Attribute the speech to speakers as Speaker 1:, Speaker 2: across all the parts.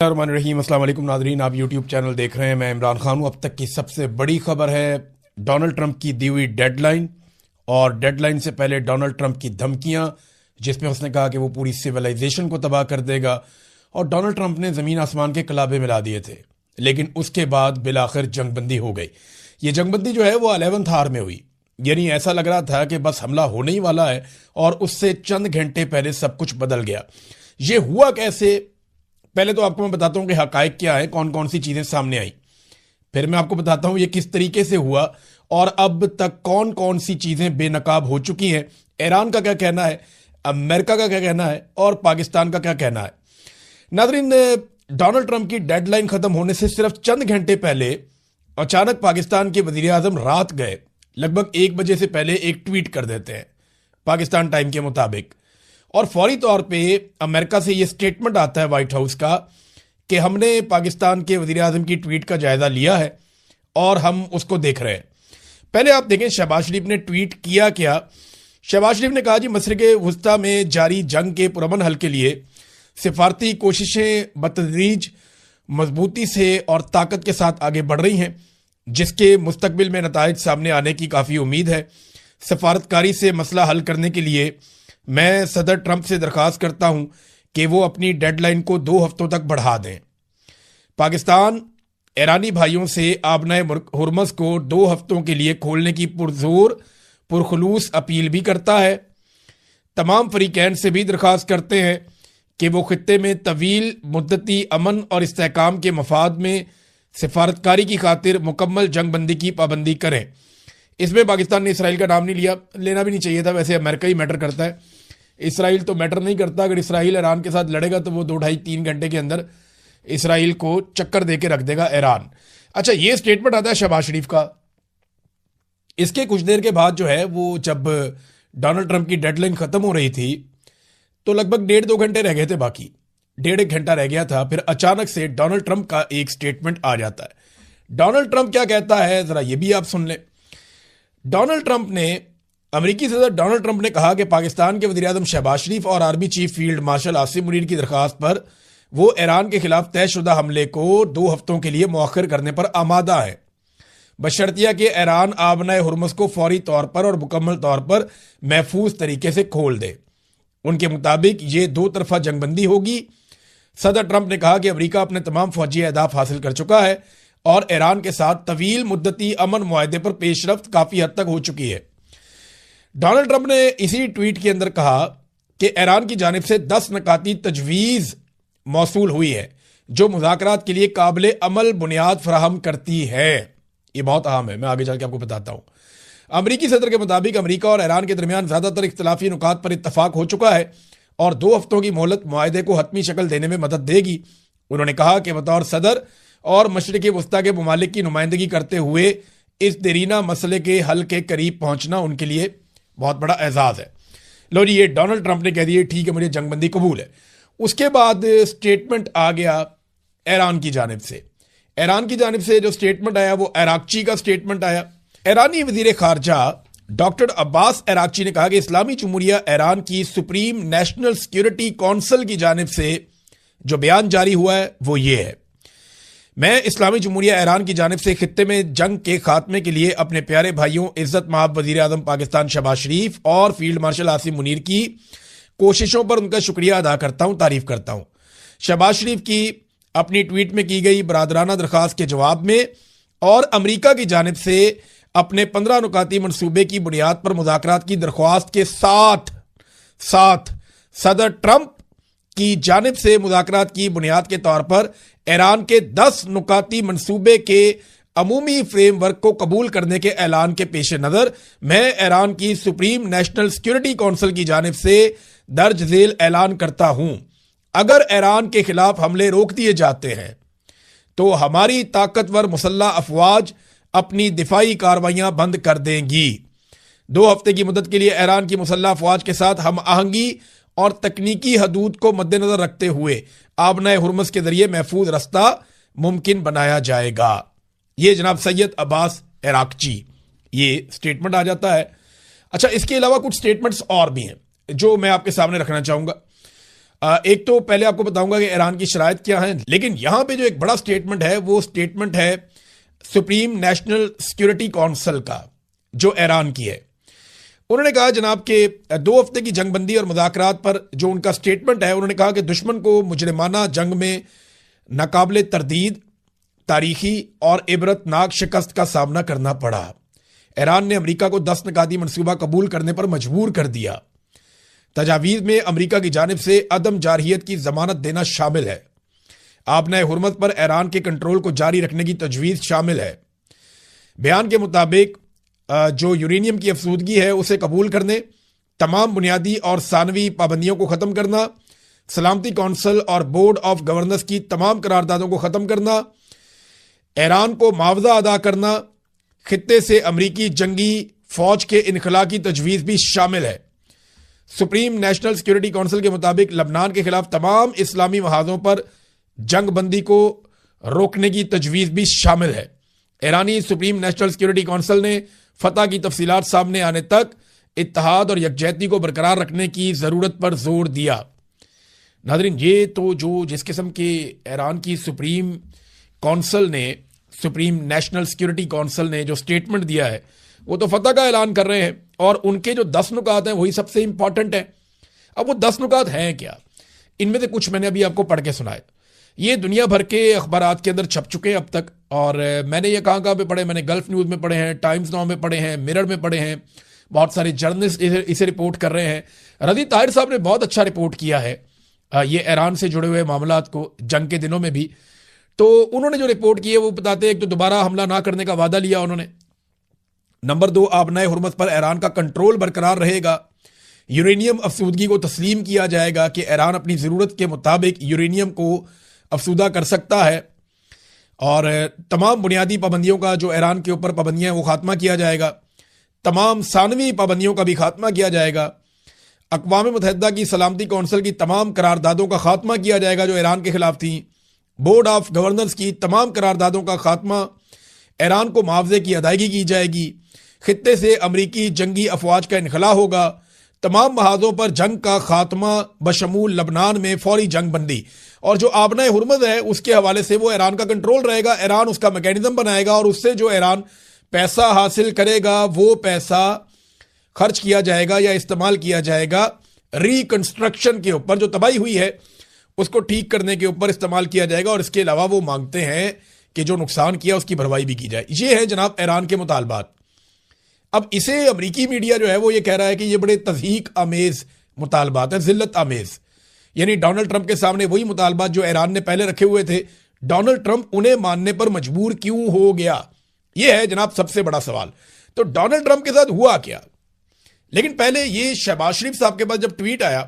Speaker 1: الرحیم السلام علیکم ناظرین، آپ یوٹیوب چینل دیکھ رہے ہیں، میں عمران خان ہوں۔ اب تک کی سب سے بڑی خبر ہے ڈونلڈ ٹرمپ کی دی ہوئی ڈیڈ لائن، اور ڈیڈ لائن سے پہلے ڈونلڈ ٹرمپ کی دھمکیاں، جس میں اس نے کہا کہ وہ پوری سویلائزیشن کو تباہ کر دے گا، اور ڈونلڈ ٹرمپ نے زمین آسمان کے کلابے ملا دیے تھے، لیکن اس کے بعد بالآخر جنگ بندی ہو گئی۔ یہ جنگ بندی جو ہے وہ 11 آور میں ہوئی، یعنی ایسا لگ رہا تھا کہ بس حملہ ہونے ہی والا ہے، اور اس سے چند گھنٹے پہلے سب کچھ بدل گیا۔ یہ ہوا کیسے؟ پہلے تو آپ کو میں بتاتا ہوں کہ حقائق کیا ہے، کون کون سی چیزیں سامنے آئیں، پھر میں آپ کو بتاتا ہوں یہ کس طریقے سے ہوا، اور اب تک کون کون سی چیزیں بے نقاب ہو چکی ہیں، ایران کا کیا کہنا ہے، امریکہ کا کیا کہنا ہے، اور پاکستان کا کیا کہنا ہے۔ ناظرین، ڈونلڈ ٹرمپ کی ڈیڈ لائن ختم ہونے سے صرف چند گھنٹے پہلے اچانک پاکستان کے وزیر اعظم رات گئے لگ بھگ 1 بجے سے پہلے ایک ٹویٹ کر دیتے ہیں پاکستان ٹائم کے مطابق، اور فوری طور پہ امریکہ سے یہ سٹیٹمنٹ آتا ہے وائٹ ہاؤس کا کہ ہم نے پاکستان کے وزیر اعظم کی ٹویٹ کا جائزہ لیا ہے اور ہم اس کو دیکھ رہے ہیں۔ پہلے آپ دیکھیں شہباز شریف نے ٹویٹ کیا۔ شہباز شریف نے کہا جی مشرق وسطیٰ میں جاری جنگ کے پرامن حل کے لیے سفارتی کوششیں بتدریج مضبوطی سے اور طاقت کے ساتھ آگے بڑھ رہی ہیں، جس کے مستقبل میں نتائج سامنے آنے کی کافی امید ہے۔ سفارتکاری سے مسئلہ حل کرنے کے لیے میں صدر ٹرمپ سے درخواست کرتا ہوں کہ وہ اپنی ڈیڈ لائن کو 2 ہفتوں تک بڑھا دیں۔ پاکستان ایرانی بھائیوں سے آبنائے ہرمز کو 2 ہفتوں کے لیے کھولنے کی پرزور پرخلوص اپیل بھی کرتا ہے۔ تمام فریقین سے بھی درخواست کرتے ہیں کہ وہ خطے میں طویل مدتی امن اور استحکام کے مفاد میں سفارتکاری کی خاطر مکمل جنگ بندی کی پابندی کریں۔ اس میں پاکستان نے اسرائیل کا نام نہیں لیا، لینا بھی نہیں چاہیے تھا، ویسے امریکہ ہی میٹر کرتا ہے، اسرائیل تو میٹر نہیں کرتا۔ اگر اسرائیل ایران کے ساتھ لڑے گا تو وہ 2-2.5-3 گھنٹے کے اندر اسرائیل کو چکر دے کے رکھ دے گا ایران۔ اچھا، یہ سٹیٹمنٹ آتا ہے شہباز شریف کا۔ اس کے کچھ دیر کے بعد جو ہے وہ جب ڈونلڈ ٹرمپ کی ڈیڈ لائن ختم ہو رہی تھی تو لگ بھگ 1.5-2 گھنٹے رہ گئے تھے، باقی 1.5 گھنٹہ رہ گیا تھا، پھر اچانک سے ڈونلڈ ٹرمپ کا ایک سٹیٹمنٹ آ جاتا ہے۔ ڈونلڈ ٹرمپ کیا کہتا ہے ذرا یہ بھی آپ سن لیں۔ امریکی صدر ڈونلڈ ٹرمپ نے کہا کہ پاکستان کے وزیر اعظم شہباز شریف اور army chief field marshal Asim Munir کی درخواست پر وہ ایران کے خلاف طے شدہ حملے کو 2 ہفتوں کے لیے مؤخر کرنے پر آمادہ ہے، بشرطیہ کہ ایران آبنائے ہرمز کو فوری طور پر اور مکمل طور پر محفوظ طریقے سے کھول دے۔ ان کے مطابق یہ 2 طرفہ جنگ بندی ہوگی۔ صدر ٹرمپ نے کہا کہ امریکہ اپنے تمام فوجی اہداف حاصل کر چکا ہے اور ایران کے ساتھ طویل مدتی امن معاہدے پر پیش رفت کافی حد تک ہو چکی ہے۔ ڈونلڈ ٹرمپ نے اسی ٹویٹ کے اندر کہا کہ ایران کی جانب سے 10 نکاتی تجویز موصول ہوئی ہے جو مذاکرات کے لیے قابل عمل بنیاد فراہم کرتی ہے۔ یہ بہت اہم ہے، میں آگے چل کے آپ کو بتاتا ہوں۔ امریکی صدر کے مطابق امریکہ اور ایران کے درمیان زیادہ تر اختلافی نکات پر اتفاق ہو چکا ہے اور 2 ہفتوں کی مہلت معاہدے کو حتمی شکل دینے میں مدد دے گی۔ انہوں نے کہا کہ بطور صدر اور مشرق وسطیٰ کے ممالک کی نمائندگی کرتے ہوئے اس دیرینہ مسئلے کے حل کے قریب پہنچنا ان کے لیے بہت بڑا اعزاز ہے۔ لو جی، یہ ڈونلڈ ٹرمپ نے کہہ دیا ٹھیک ہے مجھے جنگ بندی قبول ہے۔ اس کے بعد سٹیٹمنٹ آ گیا ایران کی جانب سے۔ ایران کی جانب سے جو سٹیٹمنٹ آیا وہ عراقچی کا سٹیٹمنٹ آیا۔ ایرانی وزیر خارجہ ڈاکٹر عباس عراقچی نے کہا کہ اسلامی جمہوریہ ایران کی سپریم نیشنل سیکیورٹی کونسل کی جانب سے جو بیان جاری ہوا ہے وہ یہ ہے: میں اسلامی جمہوریہ ایران کی جانب سے خطے میں جنگ کے خاتمے کے لیے اپنے پیارے بھائیوں عزت مآب وزیر اعظم پاکستان شہباز شریف اور فیلڈ مارشل عاصم منیر کی کوششوں پر ان کا شکریہ ادا کرتا ہوں، تعریف کرتا ہوں۔ شہباز شریف کی اپنی ٹویٹ میں کی گئی برادرانہ درخواست کے جواب میں اور امریکہ کی جانب سے اپنے 15 نکاتی منصوبے کی بنیاد پر مذاکرات کی درخواست کے ساتھ صدر ٹرمپ کی جانب سے مذاکرات کی بنیاد کے طور پر ایران کے 10 نکاتی منصوبے کے عمومی فریم ورک کو قبول کرنے کے اعلان کے پیش نظر میں ایران کی سپریم نیشنل سیکیورٹی کونسل کی جانب سے درج ذیل اعلان کرتا ہوں: اگر ایران کے خلاف حملے روک دیے جاتے ہیں تو ہماری طاقتور مسلح افواج اپنی دفاعی کارروائیاں بند کر دیں گی۔ 2 ہفتے کی مدت کے لیے ایران کی مسلح افواج کے ساتھ ہم آہنگی اور تکنیکی حدود کو مد نظر رکھتے ہوئے آبنائے ہرمز کے ذریعے محفوظ رستہ ممکن بنایا جائے گا۔ یہ جناب سید عباس عراقچی یہ سٹیٹمنٹ آ جاتا ہے۔ اچھا، اس کے علاوہ کچھ سٹیٹمنٹس اور بھی ہیں جو میں آپ کے سامنے رکھنا چاہوں گا۔ ایک تو پہلے آپ کو بتاؤں گا کہ ایران کی شرائط کیا ہیں، لیکن یہاں پہ جو ایک بڑا سٹیٹمنٹ ہے وہ سٹیٹمنٹ ہے سپریم نیشنل سیکورٹی کونسل کا، جو ایران کی ہے۔ انہوں نے کہا جناب کہ 2 ہفتے کی جنگ بندی اور مذاکرات پر جو ان کا سٹیٹمنٹ ہے، انہوں نے کہا کہ دشمن کو مجرمانہ جنگ میں ناقابل تردید، تاریخی اور عبرت ناک شکست کا سامنا کرنا پڑا۔ ایران نے امریکہ کو 10 نکاتی منصوبہ قبول کرنے پر مجبور کر دیا۔ تجاویز میں امریکہ کی جانب سے عدم جارحیت کی ضمانت دینا شامل ہے۔ آبنائے حرمت پر ایران کے کنٹرول کو جاری رکھنے کی تجویز شامل ہے۔ بیان کے مطابق جو یورینیم کی افزودگی ہے اسے قبول کرنے، تمام بنیادی اور ثانوی پابندیوں کو ختم کرنا، سلامتی کونسل اور بورڈ آف گورننس کی تمام قراردادوں کو ختم کرنا، ایران کو معاوضہ ادا کرنا، خطے سے امریکی جنگی فوج کے انخلاء کی تجویز بھی شامل ہے۔ سپریم نیشنل سیکورٹی کونسل کے مطابق لبنان کے خلاف تمام اسلامی محاذوں پر جنگ بندی کو روکنے کی تجویز بھی شامل ہے۔ ایرانی سپریم نیشنل سیکورٹی کونسل نے فتح کی تفصیلات سامنے آنے تک اتحاد اور یکجہتی کو برقرار رکھنے کی ضرورت پر زور دیا۔ ناظرین، یہ تو جس قسم کے ایران کی سپریم کونسل نے، سپریم نیشنل سیکورٹی کونسل نے جو سٹیٹمنٹ دیا ہے وہ تو فتح کا اعلان کر رہے ہیں، اور ان کے جو 10 نکات ہیں وہی سب سے امپورٹنٹ ہیں۔ اب وہ 10 نکات ہیں کیا؟ ان میں سے کچھ میں نے ابھی آپ کو پڑھ کے سنائے۔ یہ دنیا بھر کے اخبارات کے اندر چھپ چکے ہیں اب تک، اور میں نے یہ کہاں پہ پڑھے؟ میں نے گلف نیوز میں پڑھے ہیں، ٹائمز ناؤ میں پڑھے ہیں، مرر میں پڑھے ہیں، بہت سارے جرنلسٹ اسے رپورٹ کر رہے ہیں۔ رضی طاہر صاحب نے بہت اچھا رپورٹ کیا ہے یہ ایران سے جڑے ہوئے معاملات کو جنگ کے دنوں میں بھی۔ تو انہوں نے جو رپورٹ کی ہے وہ بتاتے ہیں، ایک تو دوبارہ حملہ نہ کرنے کا وعدہ لیا انہوں نے، نمبر 2 آبنائے حرمت پر ایران کا کنٹرول برقرار رہے گا، یورینیم افسودگی کو تسلیم کیا جائے گا کہ ایران اپنی ضرورت کے مطابق یورینیم کو افسودہ کر سکتا ہے، اور تمام بنیادی پابندیوں کا جو ایران کے اوپر پابندیاں ہیں وہ خاتمہ کیا جائے گا، تمام ثانوی پابندیوں کا بھی خاتمہ کیا جائے گا، اقوام متحدہ کی سلامتی کونسل کی تمام قراردادوں کا خاتمہ کیا جائے گا جو ایران کے خلاف تھیں، بورڈ آف گورننس کی تمام قراردادوں کا خاتمہ، ایران کو معاوضے کی ادائیگی کی جائے گی، خطے سے امریکی جنگی افواج کا انخلاء ہوگا، تمام محاذوں پر جنگ کا خاتمہ بشمول لبنان میں فوری جنگ بندی، اور جو آبنائے حرمت ہے اس کے حوالے سے وہ ایران کا کنٹرول رہے گا، ایران اس کا میکینزم بنائے گا، اور اس سے جو ایران پیسہ حاصل کرے گا وہ پیسہ خرچ کیا جائے گا یا استعمال کیا جائے گا ریکنسٹرکشن کے اوپر، جو تباہی ہوئی ہے اس کو ٹھیک کرنے کے اوپر استعمال کیا جائے گا، اور اس کے علاوہ وہ مانگتے ہیں کہ جو نقصان کیا اس کی بھرپائی بھی کی جائے۔ یہ ہے جناب ایران کے مطالبات۔ اب اسے امریکی میڈیا جو ہے وہ یہ کہہ رہا ہے کہ یہ بڑے تضحیک آمیز مطالبات ہیں، ذلت آمیز، یعنی ڈونلڈ ٹرمپ کے سامنے وہی مطالبات جو ایران نے پہلے رکھے ہوئے تھے، ڈونلڈ ٹرمپ انہیں ماننے پر مجبور کیوں ہو گیا؟ یہ ہے جناب سب سے بڑا سوال۔ تو ڈونلڈ ٹرمپ کے ساتھ ہوا کیا؟ لیکن پہلے یہ شہباز شریف صاحب کے پاس جب ٹویٹ آیا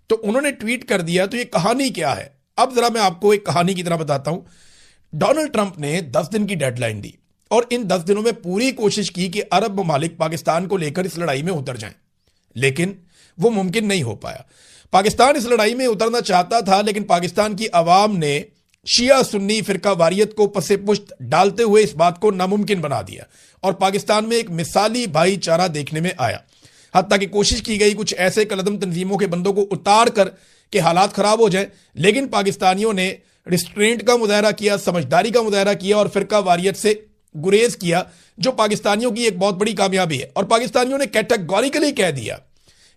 Speaker 1: تو انہوں نے ٹویٹ کر دیا، تو یہ کہانی کیا ہے؟ اب ذرا میں آپ کو ایک کہانی کی طرح بتاتا ہوں۔ ڈونلڈ ٹرمپ نے 10 دن کی ڈیڈ لائن دی، اور ان 10 دنوں میں پوری کوشش کی کہ عرب ممالک پاکستان کو لے کر اس لڑائی میں اتر جائیں، لیکن وہ ممکن نہیں ہو پایا۔ پاکستان اس لڑائی میں اترنا چاہتا تھا، لیکن پاکستان کی عوام نے شیعہ سنی فرقہ واریت کو پس پشت ڈالتے ہوئے اس بات کو ناممکن بنا دیا، اور پاکستان میں ایک مثالی بھائی چارہ دیکھنے میں آیا۔ حتیٰ کہ کوشش کی گئی کچھ ایسے کلعدم تنظیموں کے بندوں کو اتار کر کہ حالات خراب ہو جائیں، لیکن پاکستانیوں نے ریسٹرینٹ کا مظاہرہ کیا، سمجھداری کا مظاہرہ کیا، اور فرقہ واریت سے گریز کیا، جو پاکستانیوں کی ایک بہت بڑی کامیابی ہے۔ اور پاکستانیوں نے کیٹیگوریکلی کہہ دیا،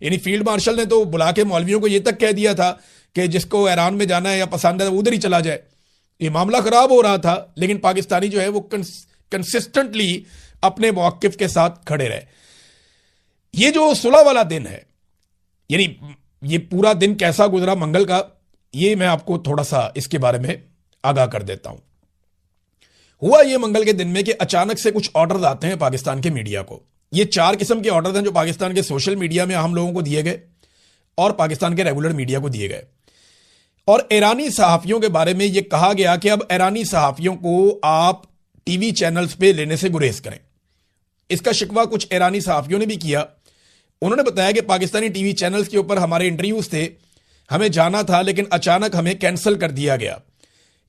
Speaker 1: یعنی فیلڈ مارشل نے تو بلا کے مولویوں کو یہ تک کہہ دیا تھا کہ جس کو ایران میں جانا ہے یا پسند ہے وہ ادھر ہی چلا جائے۔ یہ معاملہ خراب ہو رہا تھا، لیکن پاکستانی جو ہے وہ کنسسٹنٹلی اپنے موقف کے ساتھ کھڑے رہے۔ یہ جو صلح والا دن ہے، یعنی یہ پورا دن کیسا گزرا منگل کا، یہ میں آپ کو تھوڑا سا اس کے بارے میں آگاہ کر دیتا ہوں۔ ہوا یہ منگل کے دن میں کہ اچانک سے کچھ آرڈرز آتے ہیں پاکستان کے میڈیا کو۔ یہ 4 قسم کے آرڈرز ہیں جو پاکستان کے سوشل میڈیا میں ہم لوگوں کو دیے گئے اور پاکستان کے ریگولر میڈیا کو دیے گئے، اور ایرانی صحافیوں کے بارے میں یہ کہا گیا کہ اب ایرانی صحافیوں کو آپ ٹی وی چینلز پہ لینے سے گریز کریں۔ اس کا شکوہ کچھ ایرانی صحافیوں نے بھی کیا۔ انہوں نے بتایا کہ پاکستانی ٹی وی چینلز کے اوپر ہمارے انٹرویوز تھے، ہمیں جانا تھا، لیکن اچانک ہمیں کینسل کر دیا گیا۔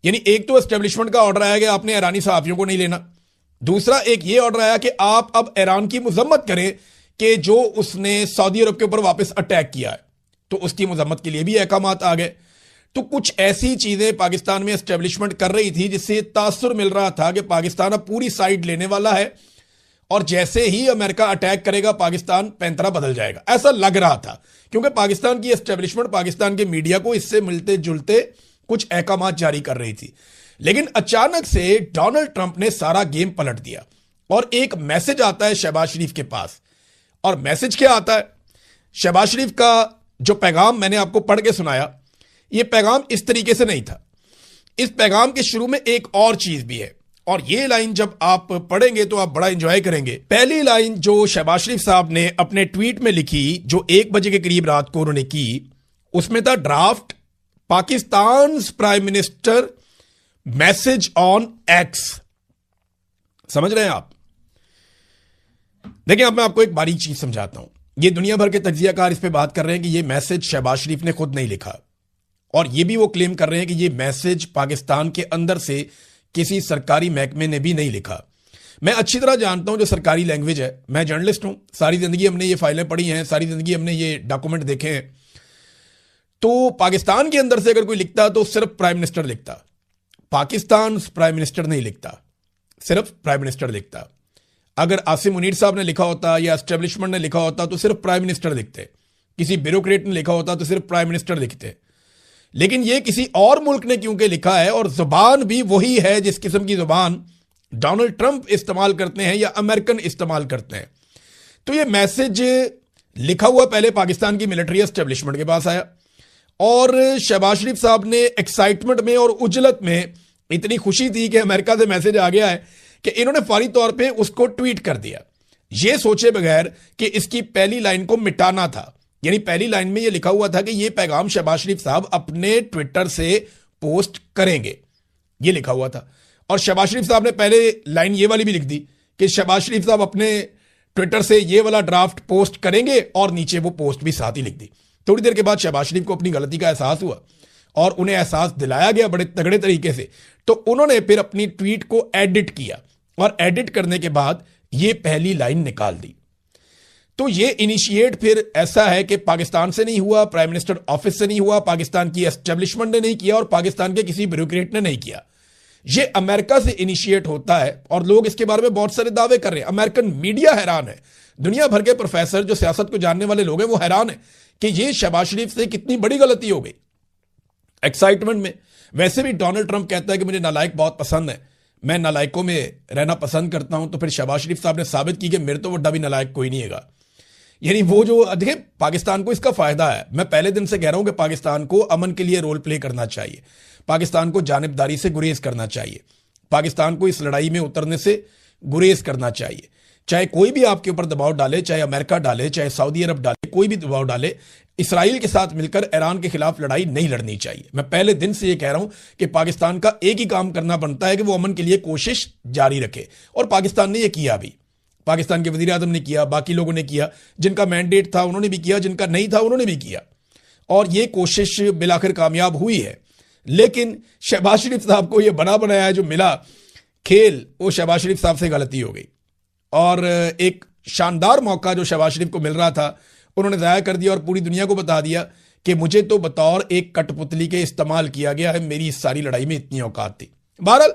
Speaker 1: یعنی ایک تو اسٹیبلشمنٹ کا آرڈر آیا کہ آپ نے ایرانی صحافیوں کو نہیں لینا، دوسرا ایک یہ آرڈر آیا کہ آپ اب ایران کی مذمت کریں کہ جو اس نے سعودی عرب کے اوپر واپس اٹیک کیا ہے۔ تو اس کی مذمت کے لیے بھی احکامات آ گئے. تو کچھ ایسی چیزیں پاکستان میں اسٹیبلشمنٹ کر رہی تھی جس سے تاثر مل رہا تھا کہ پاکستان اب پوری سائیڈ لینے والا ہے اور جیسے ہی امریکہ اٹیک کرے گا پاکستان پینترا بدل جائے گا. ایسا لگ رہا تھا کیونکہ پاکستان کی اسٹیبلشمنٹ پاکستان کے میڈیا کو اس سے ملتے جلتے کچھ احکامات جاری کر رہی تھی. لیکن اچانک سے ڈونلڈ ٹرمپ نے سارا گیم پلٹ دیا اور ایک میسج آتا ہے شہباز شریف کے پاس. اور میسج کیا آتا ہے؟ شہباز شریف کا جو پیغام میں نے آپ کو پڑھ کے سنایا، یہ پیغام اس طریقے سے نہیں تھا. اس پیغام کے شروع میں ایک اور چیز بھی ہے اور یہ لائن جب آپ پڑھیں گے تو آپ بڑا انجوائے کریں گے. پہلی لائن جو شہباز شریف صاحب نے اپنے ٹویٹ میں لکھی جو 1 بجے کے قریب رات کو انہوں نے کی، اس میں تھا draft Pakistan prime minister message on X. سمجھ رہے ہیں آپ؟ دیکھیں اب میں آپ کو ایک باریک چیز سمجھاتا ہوں. یہ دنیا بھر کے تجزیہ کار اس پہ بات کر رہے ہیں کہ یہ میسج شہباز شریف نے خود نہیں لکھا اور یہ بھی وہ کلیم کر رہے ہیں کہ یہ میسج پاکستان کے اندر سے کسی سرکاری محکمے نے بھی نہیں لکھا. میں اچھی طرح جانتا ہوں جو سرکاری لینگویج ہے، میں جرنلسٹ ہوں، ساری زندگی ہم نے یہ فائلیں پڑھی ہیں، ساری زندگی ہم نے یہ ڈاکومنٹ دیکھے ہیں. تو پاکستان کے اندر سے اگر کوئی لکھتا تو صرف پرائم منسٹر لکھتا. پاکستان پرائم منسٹر نہیں لکھتا، صرف پرائم منسٹر لکھتا. اگر عاصم منیر صاحب نے لکھا ہوتا یا اسٹیبلشمنٹ نے لکھا ہوتا تو صرف پرائم منسٹر لکھتے. کسی بیوروکریٹ نے لکھا ہوتا تو صرف پرائم منسٹر لکھتے. لیکن یہ کسی اور ملک نے کیونکہ لکھا ہے اور زبان بھی وہی ہے جس قسم کی زبان ڈونلڈ ٹرمپ استعمال کرتے ہیں یا امریکن استعمال کرتے ہیں، تو یہ میسج لکھا ہوا پہلے پاکستان کی ملٹری اسٹیبلشمنٹ کے پاس آیا اور شہباز شریف صاحب نے ایکسائٹمنٹ میں اور اجلت میں اتنی خوشی تھی کہ امریکہ سے میسج آ گیا ہے کہ انہوں نے فوری طور پہ اس کو ٹویٹ کر دیا، یہ سوچے بغیر کہ اس کی پہلی لائن کو مٹانا تھا. یعنی پہلی لائن میں یہ لکھا ہوا تھا کہ یہ پیغام شہباز شریف صاحب اپنے ٹویٹر سے پوسٹ کریں گے، یہ لکھا ہوا تھا. اور شہباز شریف صاحب نے پہلے لائن یہ والی بھی لکھ دی کہ شہباز شریف صاحب اپنے ٹویٹر سے یہ والا ڈرافٹ پوسٹ کریں گے اور نیچے وہ پوسٹ بھی ساتھ ہی لکھ دی. تھوڑی دیر کے بعد شہباز شریف کو اپنی غلطی کا احساس ہوا اور انہیں احساس دلایا گیا بڑے تگڑے طریقے سے، تو انہوں نے پھر اپنی ٹویٹ کو ایڈٹ کیا اور ایڈٹ کرنے کے بعد یہ پہلی لائن نکال دی. تو یہ انیشیٹ پھر ایسا ہے کہ پاکستان سے نہیں ہوا، پرائم منسٹر آفس سے نہیں ہوا، پاکستان کی اسٹیبلشمنٹ نے نہیں کیا اور پاکستان کے کسی بیوروکریٹ نے نہیں کیا. یہ امریکہ سے انیشیٹ ہوتا ہے اور لوگ اس کے بارے میں بہت سارے دعوے کر رہے ہیں. امریکن میڈیا حیران ہے، دنیا بھر کے پروفیسر جو سیاست کو جاننے والے لوگ ہیں وہ حیران ہیں کہ یہ شہباز شریف سے کتنی بڑی غلطی ہو گئی ایکسائٹمنٹ میں. ویسے بھی ڈونلڈ ٹرمپ کہتا ہے کہ مجھے نالائق بہت پسند ہے، میں نالائکوں میں رہنا پسند کرتا ہوں. تو پھر شہباز شریف صاحب نے ثابت کی کہ میرے تو وڈا بھی نالائق کوئی نہیں ہے گا. یعنی وہ جو دیکھیں پاکستان کو اس کا فائدہ ہے. میں پہلے دن سے کہہ رہا ہوں کہ پاکستان کو امن کے لیے رول پلے کرنا چاہیے، پاکستان کو جانبداری سے گریز کرنا چاہیے، پاکستان کو اس لڑائی میں اترنے سے گریز کرنا چاہیے. چاہے کوئی بھی آپ کے اوپر دباؤ ڈالے، چاہے امریکہ ڈالے، چاہے سعودی عرب ڈالے، کوئی بھی دباؤ ڈالے، اسرائیل کے ساتھ مل کر ایران کے خلاف لڑائی نہیں لڑنی چاہیے. میں پہلے دن سے یہ کہہ رہا ہوں کہ پاکستان کا ایک ہی کام کرنا بنتا ہے کہ وہ امن کے لیے کوشش جاری رکھے اور پاکستان نے یہ کیا بھی. پاکستان کے وزیر اعظم نے کیا، باقی لوگوں نے کیا، جن کا مینڈیٹ تھا انہوں نے بھی کیا، جن کا نہیں تھا انہوں نے بھی کیا اور یہ کوشش بالآخر کامیاب ہوئی ہے. لیکن شہباز شریف صاحب کو یہ بنا بنایا ہے جو ملا کھیل، وہ شہباز شریف صاحب سے غلطی ہو گئی اور ایک شاندار موقع جو شہباز شریف کو مل رہا تھا انہوں نے ضائع کر دیا اور پوری دنیا کو بتا دیا کہ مجھے تو بطور ایک کٹ پتلی کے استعمال کیا گیا ہے، میری اس ساری لڑائی میں اتنی اوقات تھی. بہرحال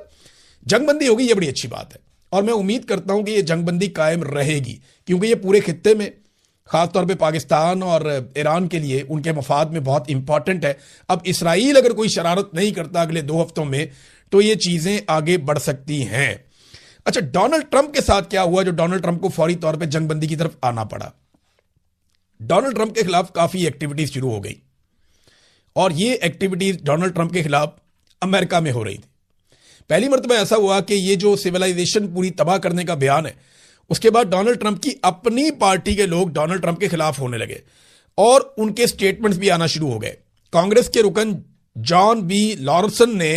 Speaker 1: جنگ بندی ہوگی، یہ بڑی اچھی بات ہے اور میں امید کرتا ہوں کہ یہ جنگ بندی قائم رہے گی کیونکہ یہ پورے خطے میں خاص طور پہ پاکستان اور ایران کے لیے ان کے مفاد میں بہت امپورٹنٹ ہے. اب اسرائیل اگر کوئی شرارت نہیں کرتا اگلے 2 ہفتوں میں تو یہ چیزیں آگے بڑھ سکتی ہیں. اچھا ڈونلڈ ٹرمپ کے ساتھ کیا ہوا جو ڈونلڈ ٹرمپ کو فوری طور پہ جنگ بندی کی طرف آنا پڑا؟ ڈونلڈ ٹرمپ کے خلاف کافی ایکٹیویٹیز شروع ہو گئی اور یہ ایکٹیویٹیز ڈونلڈ ٹرمپ کے خلاف امریکہ میں ہو رہی تھی. پہلی مرتبہ ایسا ہوا کہ یہ جو سویلائزیشن پوری تباہ کرنے کا بیان ہے اس کے بعد ڈونلڈ ٹرمپ کی اپنی پارٹی کے لوگ ڈونلڈ ٹرمپ کے خلاف ہونے لگے اور ان کے سٹیٹمنٹس بھی آنا شروع ہو گئے. کانگریس کے رکن جان بی لارسن نے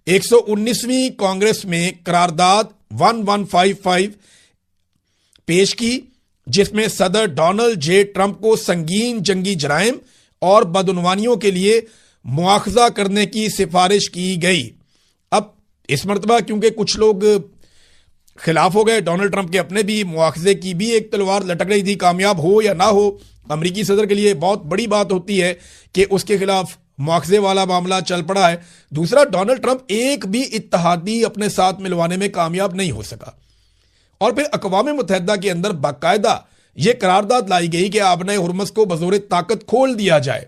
Speaker 1: 119ویں کانگریس میں قرارداد 1155 پیش کی جس میں صدر ڈونلڈ جے ٹرمپ کو سنگین جنگی جرائم اور بدعنوانیوں کے لیے مواخذہ کرنے کی سفارش کی گئی. اب اس مرتبہ کیونکہ کچھ لوگ خلاف ہو گئے. ڈونلڈ ٹرمپ کے اپنے بھی مواخذے کی بھی ایک تلوار لٹک رہی تھی. کامیاب ہو یا نہ ہو, امریکی صدر کے لیے بہت بڑی بات ہوتی ہے کہ اس کے خلاف مواخذے والا معاملہ چل پڑا ہے. دوسرا, ڈونلڈ ٹرمپ ایک بھی اتحادی اپنے ساتھ ملوانے میں کامیاب نہیں ہو سکا. اور پھر اقوام متحدہ کے اندر باقاعدہ یہ قرارداد لائی گئی کہ آبنۂ ہرمز کو بزور طاقت کھول دیا جائے,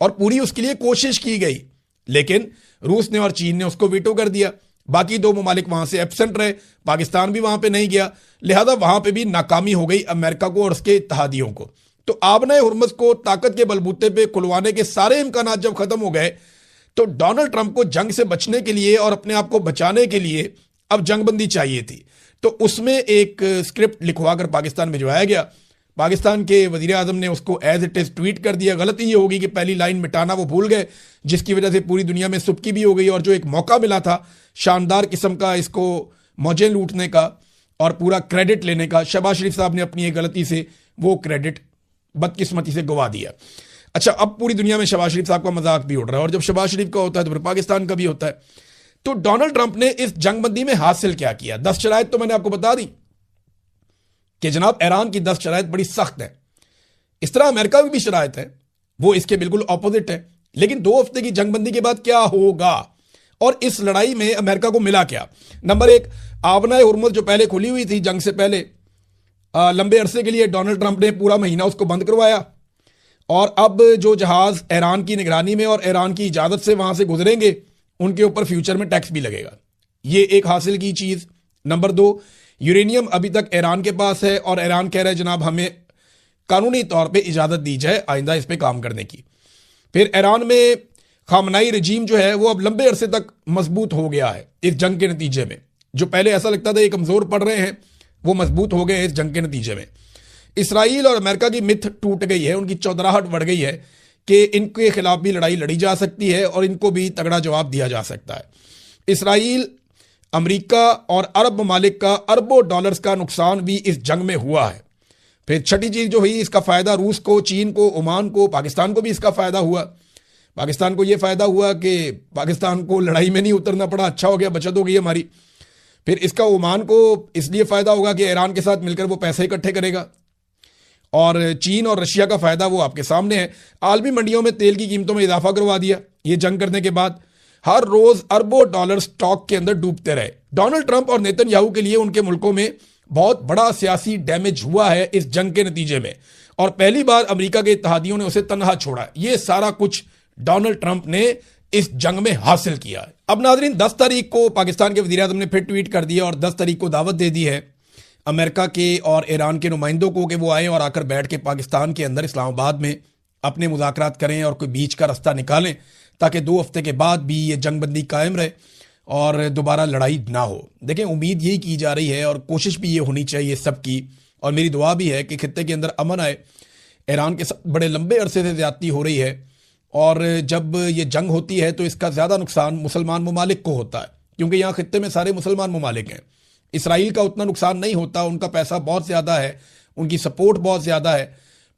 Speaker 1: اور پوری اس کے لیے کوشش کی گئی, لیکن روس نے اور چین نے اس کو ویٹو کر دیا. باقی دو ممالک وہاں سے ایبسنٹ رہے, پاکستان بھی وہاں پہ نہیں گیا, لہذا وہاں پہ بھی ناکامی ہو گئی امریکہ کو اور اس کے اتحادیوں کو. تو آبنۂ ہرمز کو طاقت کے بلبوتے پہ کھلوانے کے سارے امکانات جب ختم ہو گئے, تو ڈونلڈ ٹرمپ کو جنگ سے بچنے کے لیے اور اپنے آپ کو بچانے کے لیے اب جنگ بندی چاہیے تھی. تو اس میں ایک اسکرپٹ لکھوا کر پاکستان بھجوایا گیا. پاکستان کے وزیر اعظم نے اس کو ایز اٹ از ٹویٹ کر دیا. غلطی یہ ہوگی کہ پہلی لائن مٹانا وہ بھول گئے, جس کی وجہ سے پوری دنیا میں سبکی بھی ہو گئی, اور جو ایک موقع ملا تھا شاندار قسم کا اس کو موجیں لوٹنے کا اور پورا کریڈٹ لینے کا, شہباز شریف صاحب نے اپنی ایک غلطی سے وہ کریڈٹ بدقسمتی سے گوا دیا. اچھا, اب پوری دنیا میں شہباز شریف صاحب کا مذاق بھی اڑ رہا ہے, اور جب شہباز شریف کا ہوتا ہے تو پھر پاکستان کا بھی ہوتا ہے. تو ڈونلڈ ٹرمپ نے اس جنگ بندی میں حاصل کیا کیا؟ 10 شرائط تو میں نے آپ کو بتا دی کہ جناب ایران کی 10 شرائط بڑی سخت ہیں. اس طرح امریکہ کی بھی شرائط ہے, وہ اس کے بالکل اپوزٹ ہے. لیکن 2 ہفتے کی جنگ بندی کے بعد کیا ہوگا, اور اس لڑائی میں امریکہ کو ملا کیا؟ نمبر 1, آبنائے ہرمز جو پہلے کھلی ہوئی تھی جنگ سے پہلے, لمبے عرصے کے لیے ڈونلڈ ٹرمپ نے پورا مہینہ اس کو بند کروایا, اور اب جو جہاز ایران کی نگرانی میں اور ایران کی اجازت سے وہاں سے گزریں گے ان کے اوپر فیوچر میں ٹیکس بھی لگے گا. یہ ایک حاصل کی چیز. نمبر 2, یورینیم ابھی تک ایران کے پاس ہے, اور ایران کہہ رہا ہے جناب ہمیں قانونی طور پہ اجازت دی جائے آئندہ اس پہ کام کرنے کی. پھر ایران میں خامنائی رجیم جو ہے وہ اب لمبے عرصے تک مضبوط ہو گیا ہے اس جنگ کے نتیجے میں. جو پہلے ایسا لگتا تھا یہ کمزور پڑ رہے ہیں, وہ مضبوط ہو گئے اس جنگ کے نتیجے میں. اسرائیل اور امریکہ کی متھ ٹوٹ گئی ہے, ان کی چودراہٹ بڑھ گئی ہے کہ ان کے خلاف بھی لڑائی لڑی جا سکتی ہے اور ان کو بھی تگڑا جواب دیا جا سکتا ہے. اسرائیل, امریکہ اور عرب ممالک کا اربوں ڈالرز کا نقصان بھی اس جنگ میں ہوا ہے. پھر چھٹی چیز جو ہوئی, اس کا فائدہ روس کو, چین کو, عمان کو, پاکستان کو بھی اس کا فائدہ ہوا. پاکستان کو یہ فائدہ ہوا کہ پاکستان کو لڑائی میں نہیں اترنا پڑا, اچھا ہو گیا, بچت ہو گئی ہماری. پھر اس کا عمان کو اس لیے فائدہ ہوگا کہ ایران کے ساتھ مل کر وہ پیسے اکٹھے کرے گا, اور چین اور رشیا کا فائدہ وہ آپ کے سامنے ہے. عالمی منڈیوں میں تیل کی قیمتوں میں اضافہ کروا دیا یہ جنگ کرنے کے بعد. ہر روز اربوں ڈالر سٹاک کے اندر ڈوبتے رہے. ڈونلڈ ٹرمپ اور نیتن یاہو کے لیے ان کے ملکوں میں بہت بڑا سیاسی ڈیمیج ہوا ہے اس جنگ کے نتیجے میں, اور پہلی بار امریکہ کے اتحادیوں نے اسے تنہا چھوڑا. یہ سارا کچھ ڈونلڈ ٹرمپ نے اس جنگ میں حاصل کیا ہے. اب ناظرین, 10 تاریخ کو پاکستان کے وزیر اعظم نے پھر ٹویٹ کر دیا اور 10 تاریخ کو دعوت دے دی ہے امریکہ کے اور ایران کے نمائندوں کو کہ وہ آئیں اور آ کر بیٹھ کے پاکستان کے اندر اسلام آباد میں اپنے مذاکرات کریں اور کوئی بیچ کا رستہ نکالیں, تاکہ 2 ہفتے کے بعد بھی یہ جنگ بندی قائم رہے اور دوبارہ لڑائی نہ ہو. دیکھیں, امید یہی کی جا رہی ہے اور کوشش بھی یہ ہونی چاہیے سب کی, اور میری دعا بھی ہے کہ خطے کے اندر امن آئے. ایران کے ساتھ بڑے لمبے عرصے سے زیادتی ہو رہی ہے, اور جب یہ جنگ ہوتی ہے تو اس کا زیادہ نقصان مسلمان ممالک کو ہوتا ہے, کیونکہ یہاں خطے میں سارے مسلمان ممالک ہیں. اسرائیل کا اتنا نقصان نہیں ہوتا, ان کا پیسہ بہت زیادہ ہے, ان کی سپورٹ بہت زیادہ ہے,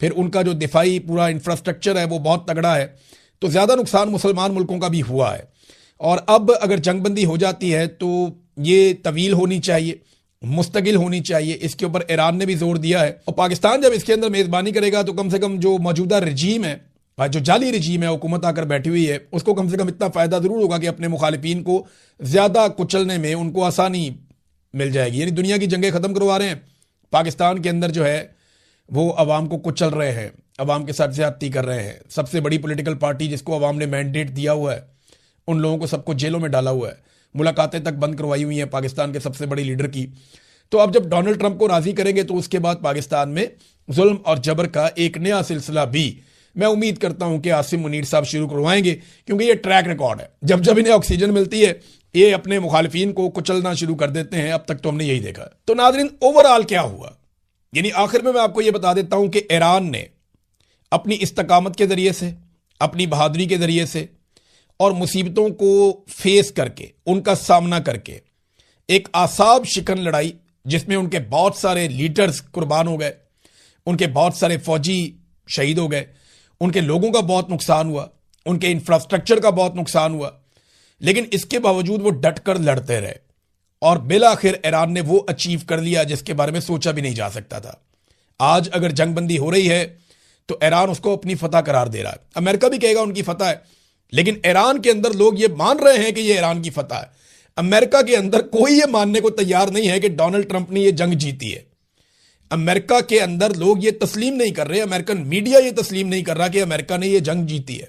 Speaker 1: پھر ان کا جو دفاعی پورا انفراسٹرکچر ہے وہ بہت تگڑا ہے, تو زیادہ نقصان مسلمان ملکوں کا بھی ہوا ہے. اور اب اگر جنگ بندی ہو جاتی ہے تو یہ طویل ہونی چاہیے, مستقل ہونی چاہیے. اس کے اوپر ایران نے بھی زور دیا ہے, اور پاکستان جب اس کے اندر میزبانی کرے گا تو کم سے کم جو موجودہ رجیم ہے, جو جعلی رجیم ہے, حکومت آ کر بیٹھی ہوئی ہے, اس کو کم سے کم اتنا فائدہ ضرور ہوگا کہ اپنے مخالفین کو زیادہ کچلنے میں ان کو آسانی مل جائے گی. یعنی دنیا کی جنگیں ختم کروا رہے ہیں, پاکستان کے اندر جو ہے وہ عوام کو کچل رہے ہیں, عوام کے ساتھ زیادتی کر رہے ہیں. سب سے بڑی پولیٹیکل پارٹی جس کو عوام نے مینڈیٹ دیا ہوا ہے, ان لوگوں کو سب کو جیلوں میں ڈالا ہوا ہے, ملاقاتیں تک بند کروائی ہوئی ہیں پاکستان کے سب سے بڑی لیڈر کی. تو اب جب ڈونلڈ ٹرمپ کو راضی کریں گے تو اس کے بعد پاکستان میں ظلم اور جبر کا ایک نیا سلسلہ بھی میں امید کرتا ہوں کہ عاصم منیر صاحب شروع کروائیں گے, کیونکہ یہ ٹریک ریکارڈ ہے. جب جب انہیں آکسیجن ملتی ہے یہ اپنے مخالفین کو کچلنا شروع کر دیتے ہیں. اب تک تو ہم نے یہی دیکھا. تو ناظرین, اوورآل کیا ہوا, یعنی آخر میں آپ کو یہ بتا دیتا ہوں کہ ایران نے اپنی استقامت کے ذریعے سے, اپنی بہادری کے ذریعے سے اور مصیبتوں کو فیس کر کے, ان کا سامنا کر کے ایک اعصاب شکن لڑائی جس میں ان کے بہت سارے لیڈرز قربان ہو گئے, ان کے بہت سارے فوجی شہید ہو گئے, ان کے لوگوں کا بہت نقصان ہوا, ان کے انفراسٹرکچر کا بہت نقصان ہوا, لیکن اس کے باوجود وہ ڈٹ کر لڑتے رہے اور بالآخر ایران نے وہ اچیو کر لیا جس کے بارے میں سوچا بھی نہیں جا سکتا تھا. آج اگر جنگ بندی ہو رہی ہے تو ایران اس کو اپنی فتح قرار دے رہا ہے. امریکہ بھی کہے گا ان کی فتح ہے، لیکن ایران کے اندر لوگ یہ مان رہے ہیں کہ یہ ایران کی فتح ہے. امریکہ کے اندر کوئی یہ ماننے کو تیار نہیں ہے کہ ڈونلڈ ٹرمپ نے یہ جنگ جیتی ہے. امریکہ کے اندر لوگ یہ تسلیم نہیں کر رہے، امریکن میڈیا یہ تسلیم نہیں کر رہا کہ امریکہ نے یہ جنگ جیتی ہے.